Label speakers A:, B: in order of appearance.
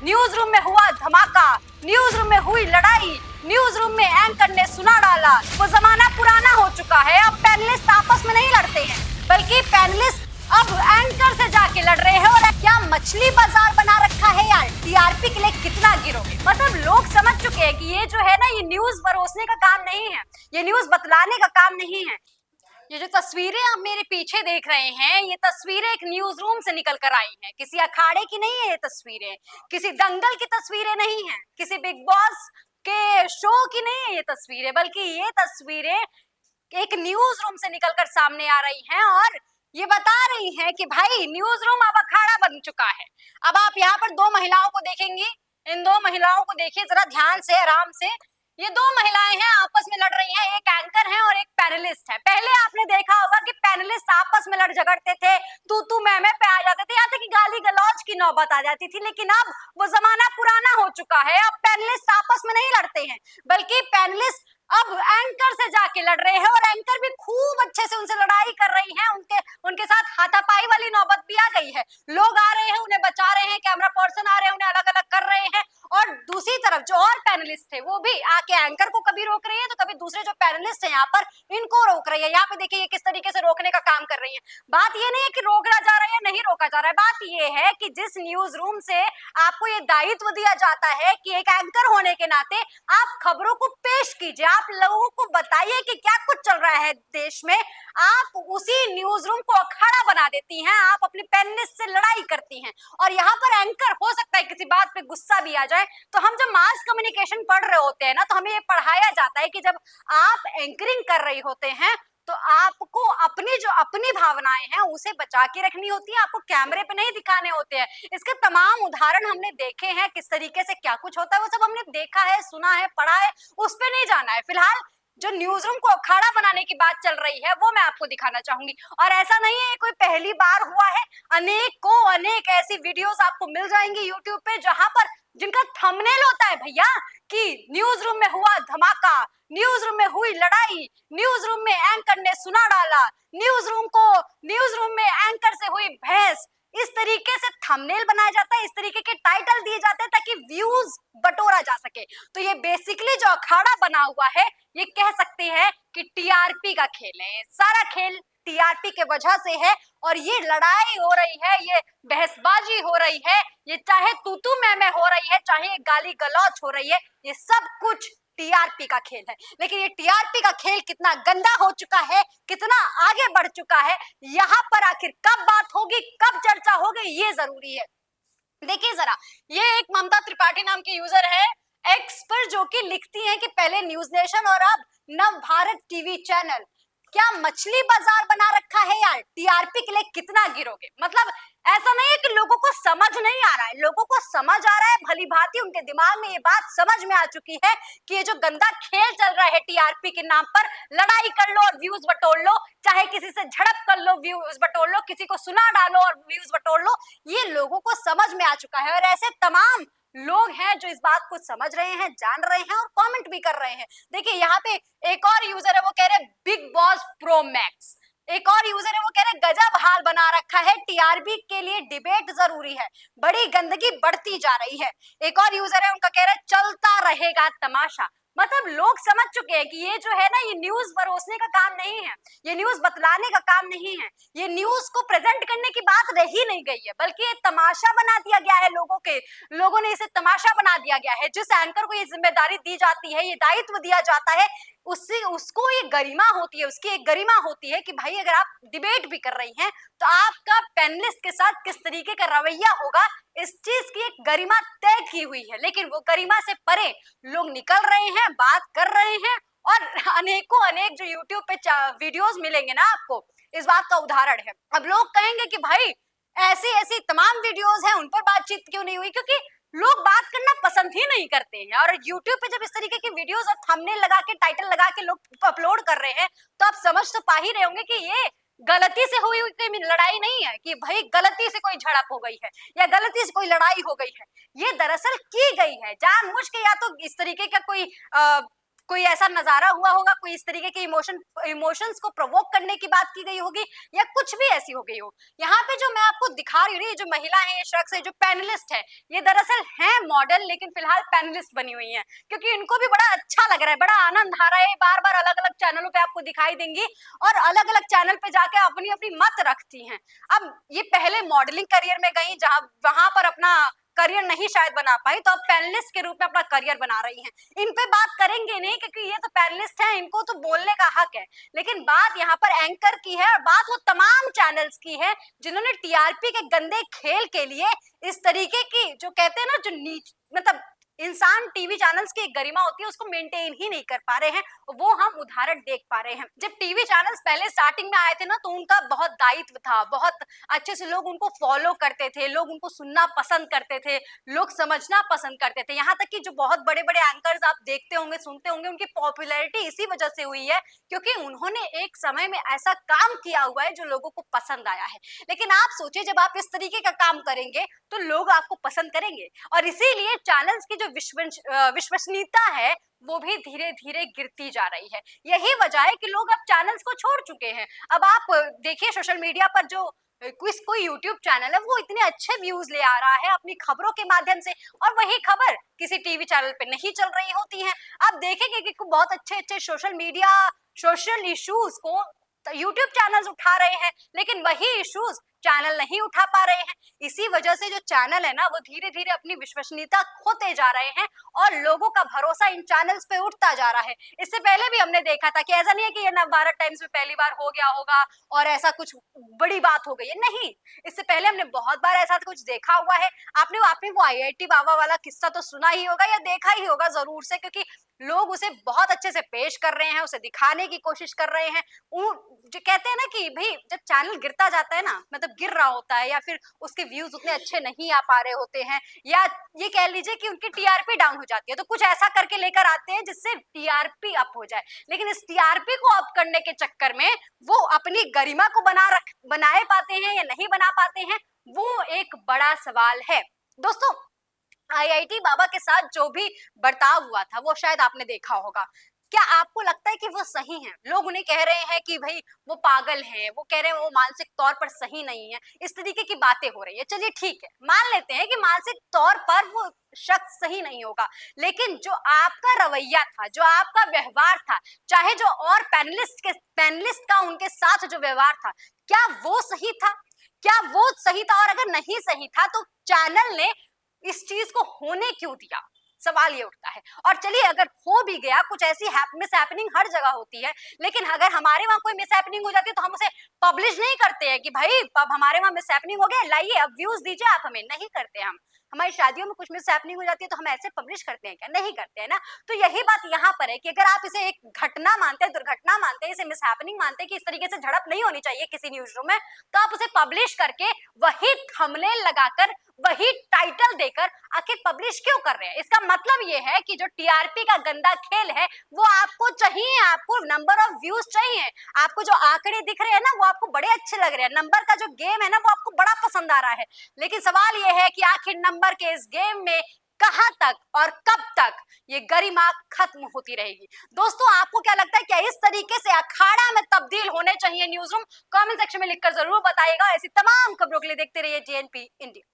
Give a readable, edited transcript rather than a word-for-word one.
A: News room में हुआ धमाका, न्यूज रूम में हुई लड़ाई, न्यूज रूम में एंकर ने सुना डाला। वो जमाना पुराना हो चुका है। अब पैनलिस्ट आपस में नहीं लड़ते हैं, बल्कि पैनलिस्ट अब एंकर से जाके लड़ रहे हैं। और क्या मछली बाजार बना रखा है यार, टीआरपी के लिए कितना गिरोगे। मतलब लोग समझ चुके हैं कि ये जो है ना, ये न्यूज परोसने का काम नहीं है, ये न्यूज बतलाने का काम नहीं है। ये जो तस्वीरें आप मेरे पीछे देख रहे हैं, ये तस्वीरें एक न्यूज रूम से निकल कर आई हैं। किसी अखाड़े की नहीं है ये तस्वीरें, किसी दंगल की तस्वीरें नहीं है, किसी बिग बॉस के शो की नहीं है ये तस्वीरें, बल्कि ये तस्वीरें एक न्यूज रूम से निकलकर सामने आ रही हैं और ये बता रही हैं कि भाई न्यूज रूम अब अखाड़ा बन चुका है। अब आप यहाँ पर दो महिलाओं को देखेंगी, इन दो महिलाओं को देखिए जरा ध्यान से, आराम से। ये दो महिलाएं हैं, आपस में लड़ रही हैं। एक एंकर है और एक पैनलिस्ट है। पहले आपने देखा होगा कि पैनलिस्ट आपस में लड़ झगड़ते थे, तू मैं पे आ जाते थे, यहाँ तक कि गाली गलौज की नौबत आ जाती थी। लेकिन अब वो जमाना पुराना हो चुका है। अब पैनलिस्ट आपस में नहीं लड़ते हैं, बल्कि पैनलिस्ट अब एंकर से जाके लड़ रहे हैं। और एंकर भी खूब अच्छे से उनसे लड़ाई कर रही हैं। उनके साथ हाथापाई वाली नौबत भी आ गई है। लोग आ रहे हैं, उन्हें बचा रहे हैं, कैमरा पर्सन आ रहे हैं, उन्हें अलग अलग कर रहे हैं। और दूसरी तरफ जो और पैनलिस्ट थे, वो भी आके एंकर को कभी रोक रही है, तो कभी दूसरे जो पैनलिस्ट हैं यहाँ पर, इनको रोक रही है। यहाँ पे देखिए ये किस तरीके से रोकने का काम कर रही है। बात ये नहीं है कि रोका जा रहा है या नहीं रोका जा रहा है, बात ये है कि जिस न्यूज रूम से आपको ये दायित्व दिया जाता है कि एक एंकर होने के नाते आप खबरों को पेश कीजिए, आप लोगों को बताइए कि क्या कुछ चल रहा है देश में, आप उसी न्यूज रूम को अखाड़ा बना देती हैं। आप अपने पैनलिस्ट से लड़ाई करती हैं। और यहाँ पर एंकर, हो सकता है किसी बात पे गुस्सा भी आ जाए, तो हम जब मास कम्युनिकेशन पढ़ रहे होते हैं ना, तो हमें ये पढ़ाया जाता है कि जब आप एंकरिंग कर रही होते हैं तो आपको अपनी भावनाएं हैं उसे बचा के रखनी होती है, आपको कैमरे पे नहीं दिखाने होते हैं। इसके तमाम उदाहरण हमने देखे हैं, किस तरीके से क्या कुछ होता है वो सब हमने देखा है, सुना है, पढ़ा है, उस पे नहीं जाना है। फिलहाल जो न्यूज रूम को अखाड़ा बनाने की बात चल रही है वो मैं आपको दिखाना चाहूंगी। और ऐसा नहीं है कोई पहली बार हुआ है, अनेक ऐसी वीडियोस आपको मिल जाएंगी यूट्यूब पे, जहां पर जिनका थंबनेल होता है भैया कि न्यूज रूम में हुआ धमाका, न्यूज रूम में हुई लड़ाई, न्यूज रूम में एंकर ने सुना डाला, न्यूज रूम में एंकर से हुई बहस। इस तरीके से थंबनेल बनाया जाता है, इस तरीके के टाइटल दिए जाते हैं ताकि व्यूज बटोरा जा सके। तो ये बेसिकली जो अखाड़ा बना हुआ है, ये कह सकते हैं कि टीआरपी का खेल है। सारा खेल टीआरपी के वजह से है। और ये लड़ाई हो रही है, ये बहसबाजी हो रही है, ये चाहे तू मैं हो रही है, चाहे ये गाली गलौच हो रही है, ये सब कुछ टीआरपी का खेल है। लेकिन ये टीआरपी का खेल कितना गंदा हो चुका है, कितना आगे बढ़ चुका है, यहाँ पर आखिर कब बात होगी, कब चर्चा होगी, ये जरूरी है। देखिए जरा, ये एक ममता त्रिपाठी नाम की यूजर है एक्स पर, जो कि लिखती हैं कि पहले न्यूज नेशन और अब नव भारत टीवी चैनल, क्या मछली बाजार बना रखा है यार, टीआरपी के लिए कितना गिरोगे। मतलब ऐसा नहीं है कि लोगों को समझ नहीं आ रहा है, लोगों को समझ आ रहा है भली भांति। उनके दिमाग में ये बात समझ में आ चुकी है कि ये जो गंदा खेल चल रहा है टीआरपी के नाम पर, लड़ाई कर लो और व्यूज बटोर लो, चाहे किसी से झड़प कर लो, व्यूज बटोर लो, किसी को सुना डालो और व्यूज बटोर लो, ये लोगों को समझ में आ चुका है। और ऐसे तमाम लोग हैं जो इस बात को समझ रहे हैं, जान रहे हैं और कमेंट भी कर रहे हैं। देखिए यहाँ पे एक और यूजर है, वो कह रहे बिग बॉस प्रो मैक्स। एक और यूजर है, वो कह रहे गजब हाल बना रखा है, टीआरपी के लिए डिबेट जरूरी है, बड़ी गंदगी बढ़ती जा रही है। एक और यूजर है, उनका कह रहा है चलता रहेगा तमाशा। मतलब लोग समझ चुके हैं कि ये जो है ना, ये न्यूज परोसने का काम नहीं है, ये न्यूज बतलाने का काम नहीं है, ये न्यूज को प्रेजेंट करने की बात रही नहीं गई है, बल्कि ये तमाशा बना दिया गया है। लोगों ने इसे तमाशा बना दिया गया है। जिस एंकर को ये जिम्मेदारी दी जाती है, ये दायित्व दिया जाता है, उसको ये गरिमा होती है, उसकी एक गरिमा होती है कि भाई अगर आप डिबेट भी कर रही हैं तो आपका पैनलिस्ट के साथ किस तरीके का रवैया होगा, इस चीज की एक गरिमा तय की हुई है। लेकिन वो गरिमा से परे लोग निकल रहे हैं, बात कर रहे हैं। और अनेक जो यूट्यूब पे वीडियोस मिलेंगे ना आपको, इस बात का उदाहरण है। अब लोग कहेंगे कि भाई ऐसी ऐसी तमाम वीडियोस हैं, उन पर बातचीत क्यों नहीं हुई, क्योंकि लोग बात करना पसंद ही नहीं करते हैं। और YouTube पे जब इस तरीके की वीडियोस और थंबनेल लगा के, टाइटल लगा के लोग अपलोड कर रहे हैं, तो आप समझ तो पा ही रहे होंगे कि ये गलती से हुई कोई लड़ाई नहीं है, कि भाई गलती से कोई झड़प हो गई है या गलती से कोई लड़ाई हो गई है। ये दरअसल की गई है जानबूझ के, या तो इस तरीके का कोई कोई ऐसा नजारा हुआ होगा, कोई इस तरीके के इमोशंस को प्रोवोक करने की बात की गई होगी, या कुछ भी ऐसी हो गई हो। यहाँ पे जो मैं आपको दिखा रही हूँ, ये जो महिला है, ये शख्स है, जो पैनलिस्ट है, ये दरअसल है मॉडल, लेकिन फिलहाल पैनलिस्ट बनी हुई है, क्योंकि इनको भी बड़ा अच्छा लग रहा है, बड़ा आनंद आ रहा है। बार बार अलग अलग चैनलों पे आपको दिखाई देंगी और अलग अलग चैनल पे जाके अपनी अपनी मत रखती हैं। अब ये पहले मॉडलिंग करियर में गई, जहां वहां पर अपना करियर नहीं शायद बना पाई, तो अब पैनलिस्ट के रूप में अपना करियर बना रही हैं। इन पे बात करेंगे नहीं, क्योंकि ये तो पैनलिस्ट हैं, इनको तो बोलने का हक है, लेकिन बात यहाँ पर एंकर की है, और बात वो तमाम चैनल्स की है जिन्होंने टीआरपी के गंदे खेल के लिए इस तरीके की, जो कहते हैं ना, जो नीच मतलब इंसान टीवी चैनल्स की एक गरिमा होती है, उसको मेंटेन ही नहीं कर पा रहे हैं। वो हम उदाहरण देख पा रहे हैं। जब टीवी चैनल्स पहले स्टार्टिंग में आए थे ना, तो उनका बहुत दायित्व था, बहुत अच्छे से लोग उनको फॉलो करते थे, लोग उनको सुनना पसंद करते थे, लोग समझना पसंद करते थे। यहाँ तक कि जो बहुत बड़े बड़े एंकर्स आप देखते होंगे, सुनते होंगे, उनकी पॉपुलैरिटी इसी वजह से हुई है क्योंकि उन्होंने एक समय में ऐसा काम किया हुआ है जो लोगों को पसंद आया है। लेकिन आप सोचिए, जब आप इस तरीके का काम करेंगे तो लोग आपको पसंद करेंगे, और इसीलिए चैनल्स की जो विश्वसनीयता है वो भी धीरे धीरे गिरती जा रही है। यही वजह है कि लोग अब चैनल्स को छोड़ चुके हैं। अब आप देखिए सोशल मीडिया पर जो कोई यूट्यूब चैनल है, वो इतने अच्छे व्यूज ले आ रहा है अपनी खबरों के माध्यम से, और वही खबर किसी टीवी चैनल पे नहीं चल रही होती है। आप देखेंगे कि बहुत अच्छे अच्छे सोशल इश्यूज को यूट्यूब चैनल्स उठा रहे हैं, लेकिन वही इश्यूज चैनल नहीं उठा पा रहे हैं। इसी वजह से जो चैनल है ना, वो धीरे धीरे अपनी विश्वसनीयता खोते जा रहे हैं, और लोगों का भरोसा इन चैनल्स पे उठता जा रहा है। इससे पहले भी हमने देखा था कि ऐसा नहीं है कि ये नवभारत टाइम्स में पहली बार हो गया होगा और ऐसा कुछ बड़ी बात हो गई है, नहीं। इससे पहले हमने बहुत बार ऐसा कुछ देखा हुआ है। आपने वो आईआईटी बाबा वाला किस्सा तो सुना ही होगा या देखा ही होगा जरूर से, क्योंकि लोग उसे बहुत अच्छे से पेश कर रहे हैं, उसे दिखाने की कोशिश कर रहे हैं। जो कहते हैं ना कि भाई, जब चैनल गिरता जाता है ना, मतलब गिर रहा होता है, या फिर उसके व्यूज उतने अच्छे नहीं आ पा रहे होते हैं, या ये कह लीजिए कि उनकी टीआरपी डाउन हो जाती है, तो कुछ ऐसा करके लेकर आते हैं जिससे टीआरपी अप हो जाए। लेकिन इस टीआरपी को अप करने के चक्कर में वो अपनी गरिमा को बनाए पाते हैं या नहीं बना पाते हैं, वो एक बड़ा सवाल है। दोस्तों, आईआईटी बाबा के साथ जो भी बर्ताव हुआ था, वो शायद आपने देखा होगा। क्या आपको लगता है कि वो सही हैं? लोग उन्हें कह रहे हैं कि भाई वो पागल हैं, वो कह रहे हैं वो मानसिक तौर पर सही नहीं है, इस तरीके की बातें हो रही है। चलिए ठीक है, मान लेते हैं कि मानसिक तौर पर वो शख्स सही नहीं होगा, लेकिन जो आपका रवैया था, जो आपका व्यवहार था, चाहे जो और पैनलिस्ट का उनके साथ जो व्यवहार था, क्या वो सही था? क्या वो सही था? और अगर नहीं सही था तो चैनल ने इस चीज को होने क्यों दिया? सवाल ये उठता है। और चलिए, अगर हो भी गया, कुछ ऐसी मिसहैपनिंग हर जगह होती है, लेकिन अगर हमारे वहां कोई मिसहैपनिंग हो जाती है तो हम उसे पब्लिश नहीं करते हैं कि भाई अब हमारे वहां मिसहैपनिंग हो गया, लाइए अब व्यूज दीजिए आप हमें। नहीं करते हम। हमारी शादियों में कुछ मिसहैपनिंग हो जाती है तो हम ऐसे पब्लिश करते हैं क्या? नहीं करते हैं ना। तो यही बात यहाँ पर है कि अगर आप इसे एक घटना मानते हैं, दुर्घटना मानते हैं, इसे मिसहैपनिंग मानते हैं कि इस तरीके से झड़प नहीं होनी चाहिए किसी न्यूज रूम में, तो आप उसे पब्लिश करके वही थंबनेल लगाकर, वही टाइटल देकर आखिर पब्लिश क्यों कर रहे हैं? इसका मतलब ये है कि जो टीआरपी का गंदा खेल है वो आपको चाहिए, आपको नंबर ऑफ व्यूज चाहिए, आपको जो आंकड़े दिख रहे हैं ना वो आपको बड़े अच्छे लग रहे हैं, नंबर का जो गेम है ना वो आपको बड़ा पसंद आ रहा है। लेकिन सवाल ये है कि आखिर नंबर के इस गेम में कहां तक और कब तक ये गरिमा खत्म होती रहेगी? दोस्तों, आपको क्या लगता है, क्या इस तरीके से अखाड़ा में तब्दील होने चाहिए न्यूज रूम? कमेंट सेक्शन में लिखकर जरूर बताइएगा। ऐसी तमाम खबरों के लिए देखते रहिए जेएनपी इंडिया।